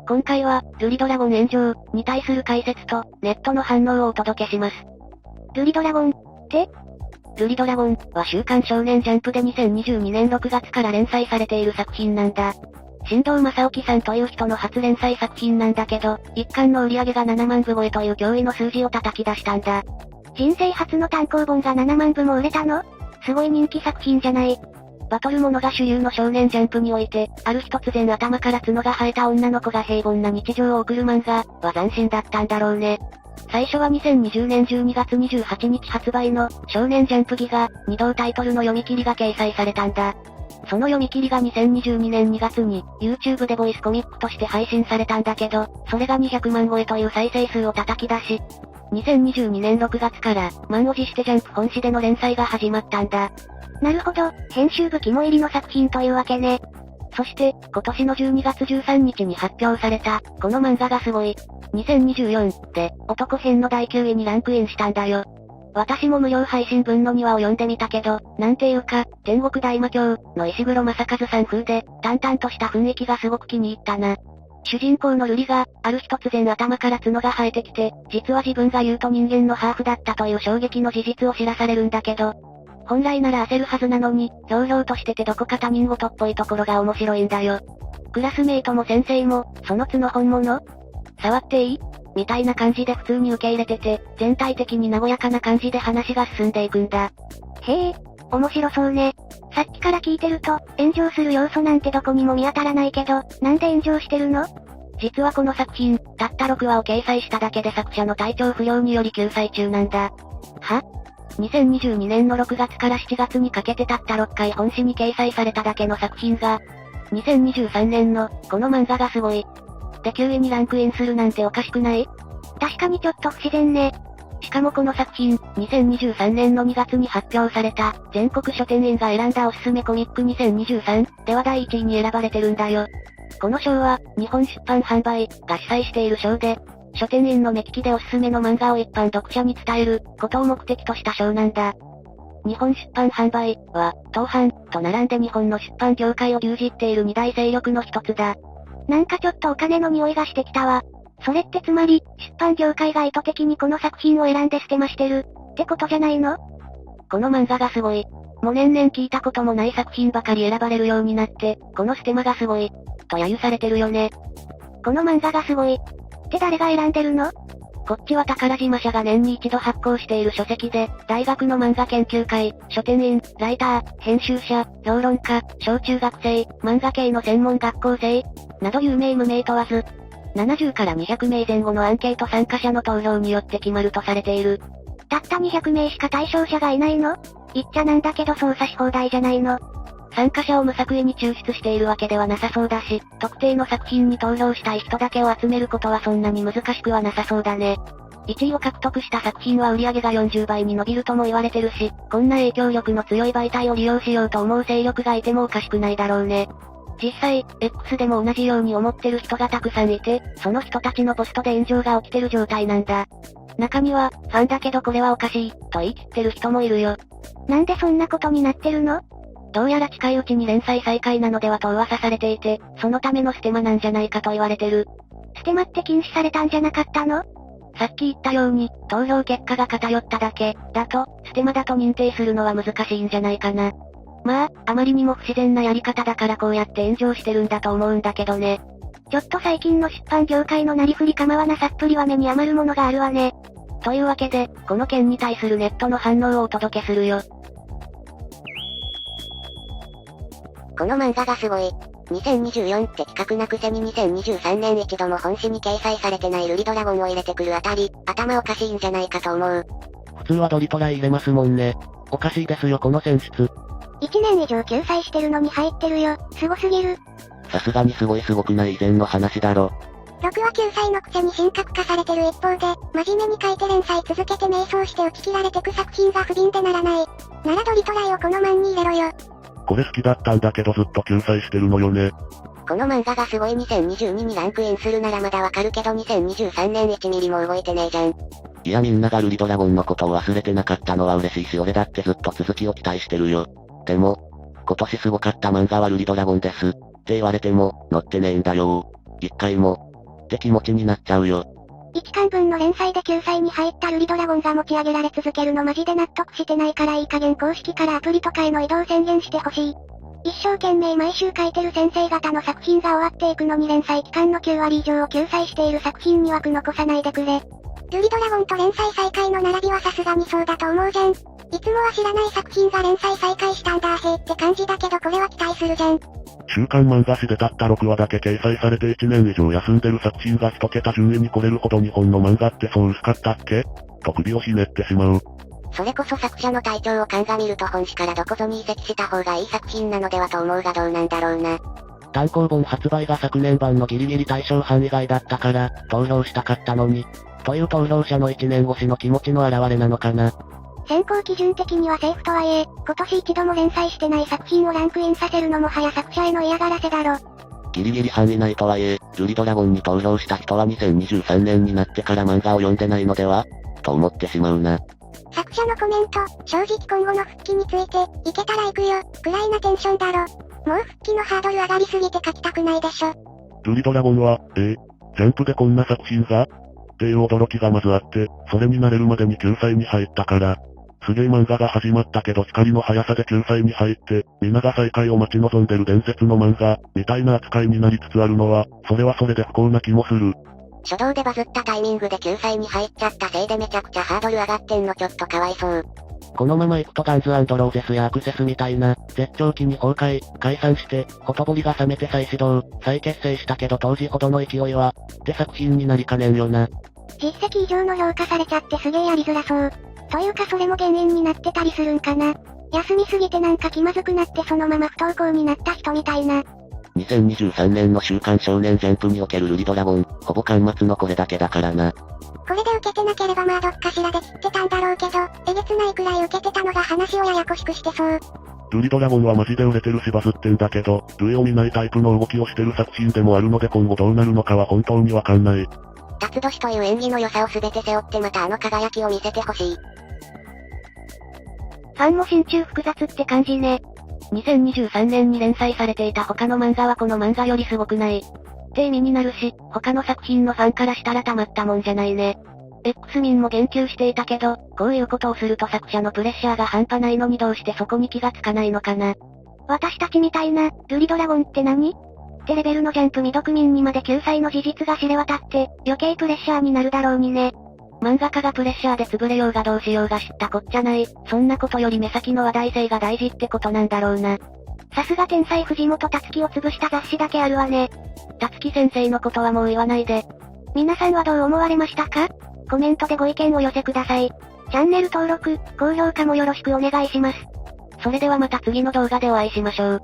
今回は、ルリドラゴン炎上に対する解説と、ネットの反応をお届けします。ルリドラゴンってルリドラゴンは週刊少年ジャンプで2022年6月から連載されている作品なんだ。新藤正興さんという人の初連載作品なんだけど、一巻の売り上げが7万部超えという驚異の数字を叩き出したんだ。人生初の単行本が7万部も売れたの？すごい人気作品じゃない。バトルものが主流の少年ジャンプにおいて、ある日突然頭から角が生えた女の子が平凡な日常を送る漫画、は斬新だったんだろうね。最初は2020年12月28日発売の、少年ジャンプギガ、2同タイトルの読み切りが掲載されたんだ。その読み切りが2022年2月に、YouTube でボイスコミックとして配信されたんだけど、それが200万超えという再生数を叩き出し、2022年6月から、満を持してジャンプ本誌での連載が始まったんだ。なるほど、編集部肝入りの作品というわけね。そして、今年の12月13日に発表された、この漫画がすごい。2024で、男編の第9位にランクインしたんだよ。私も無料配信分の2話を読んでみたけど、なんていうか、天国大魔教の石黒正和さん風で、淡々とした雰囲気がすごく気に入ったな。主人公の瑠璃が、ある日突然頭から角が生えてきて、実は自分が言うと人間のハーフだったという衝撃の事実を知らされるんだけど、本来なら焦るはずなのに、ひょうひょうとしててどこか他人事っぽいところが面白いんだよ。クラスメイトも先生も、その角本物？触っていい？みたいな感じで普通に受け入れてて、全体的に和やかな感じで話が進んでいくんだ。へえ、面白そうね。さっきから聞いてると、炎上する要素なんてどこにも見当たらないけど、なんで炎上してるの？実はこの作品、たった6話を掲載しただけで作者の体調不良により休載中なんだ。は？2022年の6月から7月にかけてたった6回本誌に掲載されただけの作品が、2023年の、この漫画がすごい。で9位にランクインするなんておかしくない？確かにちょっと不自然ね。しかもこの作品、2023年の2月に発表された、全国書店員が選んだおすすめコミック2023では第1位に選ばれてるんだよ。この賞は、日本出版販売が主催している賞で、書店員の目利きでおすすめの漫画を一般読者に伝えることを目的とした賞なんだ。日本出版販売は、東販と並んで日本の出版業界を牛耳っている二大勢力の一つだ。なんかちょっとお金の匂いがしてきたわ。それってつまり、出版業界が意図的にこの作品を選んでステマしてるってことじゃないの？この漫画がすごい。もう年々聞いたこともない作品ばかり選ばれるようになって、このステマがすごい、と揶揄されてるよね。この漫画がすごい。って誰が選んでるの？こっちは宝島社が年に一度発行している書籍で、大学の漫画研究会、書店員、ライター、編集者、評論家、小中学生、漫画系の専門学校生、など有名無名問わず、70から200名前後のアンケート参加者の投票によって決まるとされている。たった200名しか対象者がいないの？言っちゃなんだけど操作し放題じゃないの。参加者を無作為に抽出しているわけではなさそうだし、特定の作品に投票したい人だけを集めることはそんなに難しくはなさそうだね。1位を獲得した作品は売り上げが40倍に伸びるとも言われてるし、こんな影響力の強い媒体を利用しようと思う勢力がいてもおかしくないだろうね。実際、X でも同じように思ってる人がたくさんいて、その人たちのポストで炎上が起きてる状態なんだ。中には、ファンだけどこれはおかしい、と言い切ってる人もいるよ。なんでそんなことになってるの？どうやら近いうちに連載再開なのではと噂されていて、そのためのステマなんじゃないかと言われてる。ステマって禁止されたんじゃなかったの？さっき言ったように、投票結果が偏っただけ、だと、ステマだと認定するのは難しいんじゃないかな。まあ、あまりにも不自然なやり方だからこうやって炎上してるんだと思うんだけどね。ちょっと最近の出版業界のなりふり構わなさっぷりは目に余るものがあるわね。というわけで、この件に対するネットの反応をお届けするよ。この漫画がすごい。2024って企画なくせに2023年一度も本誌に掲載されてないルリドラゴンを入れてくるあたり、頭おかしいんじゃないかと思う。普通はドリトライ入れますもんね。おかしいですよこの選出。1年以上休載してるのに入ってるよ。すごすぎる。さすがにすごくない以前の話だろ。6話9歳のくせに神格化されてる一方で、真面目に書いて連載続けて迷走して打ち切られてく作品が不憫でならない。ならドリトライをこの漫に入れろよ。これ好きだったんだけどずっと救済してるのよね。この漫画がすごい2022にランクインするならまだわかるけど2023年1ミリも動いてねえじゃん。いやみんながルリドラゴンのことを忘れてなかったのは嬉しいし俺だってずっと続きを期待してるよ。でも、今年すごかった漫画はルリドラゴンです。って言われても、載ってねえんだよ一回も。って気持ちになっちゃうよ。1巻分の連載で9歳に入ったルリドラゴンが持ち上げられ続けるのマジで納得してないからいい加減公式からアプリとかへの移動宣言してほしい。一生懸命毎週書いてる先生方の作品が終わっていくのに連載期間の9割以上を救済している作品に枠残さないでくれ。ルリドラゴンと連載再開の並びはさすがにそうだと思うじゃん。いつもは知らない作品が連載再開したんだへーって感じだけどこれは期待するじゃん。週刊漫画誌でたった6話だけ掲載されて1年以上休んでる作品が1桁順位に来れるほど日本の漫画ってそう薄かったっけと首をひねってしまう。それこそ作者の体調を鑑みると本誌からどこぞに移籍した方がいい作品なのではと思うがどうなんだろうな。単行本発売が昨年版のギリギリ対象範囲外だったから、投票したかったのに。という投票者の1年越しの気持ちの表れなのかな。選考基準的にはセーフとはいえ、今年一度も連載してない作品をランクインさせるのもはや作者への嫌がらせだろ。ギリギリ範囲内とはいえ、ルリドラゴンに投票した人は2023年になってから漫画を読んでないのではと思ってしまうな。作者のコメント、正直今後の復帰について、いけたら行くよ、くらいなテンションだろ。もう復帰のハードル上がりすぎて書きたくないでしょ。ルリドラゴンは、ジャンプでこんな作品がっていう驚きがまずあって、それに慣れるまでに9歳に入ったから。すげえ漫画が始まったけど光の速さで9歳に入って、皆が再会を待ち望んでる伝説の漫画、みたいな扱いになりつつあるのは、それはそれで不幸な気もする。初動でバズったタイミングで9歳に入っちゃったせいでめちゃくちゃハードル上がってんのちょっとかわいそう。このまま行くとガンズ&ローゼスやアクセスみたいな、絶頂期に崩壊、解散して、ほとぼりが冷めて再始動、再結成したけど当時ほどの勢いは、って作品になりかねんよな。実績以上の評価されちゃってすげえやりづらそう。というかそれも原因になってたりするんかな。休みすぎてなんか気まずくなってそのまま不登校になった人みたいな。2023年の週刊少年ジャンプにおけるルリドラゴン、ほぼ巻末のこれだけだからな。これで受けてなければまあどっかしらで切ってたんだろうけど、えげつないくらい受けてたのが話をややこしくしてそう。ルリドラゴンはマジで売れてるしバズってんだけど、類を見ないタイプの動きをしてる作品でもあるので今後どうなるのかは本当にわかんない。辰年という演技の良さを全て背負ってまたあの輝きを見せてほしい。ファンも心中複雑って感じね。2023年に連載されていた他の漫画はこの漫画よりすごくないって意味になるし、他の作品のファンからしたらたまったもんじゃないね。X 民も言及していたけど、こういうことをすると作者のプレッシャーが半端ないのにどうしてそこに気がつかないのかな。私たちみたいな、ルリドラゴンって何ってレベルのジャンプ未読民にまで救済の事実が知れ渡って、余計プレッシャーになるだろうにね。漫画家がプレッシャーで潰れようがどうしようが知ったこっちゃない。そんなことより目先の話題性が大事ってことなんだろうな。さすが天才藤本たつきを潰した雑誌だけあるわね。たつき先生のことはもう言わないで。皆さんはどう思われましたか？コメントでご意見を寄せください。チャンネル登録、高評価もよろしくお願いします。それではまた次の動画でお会いしましょう。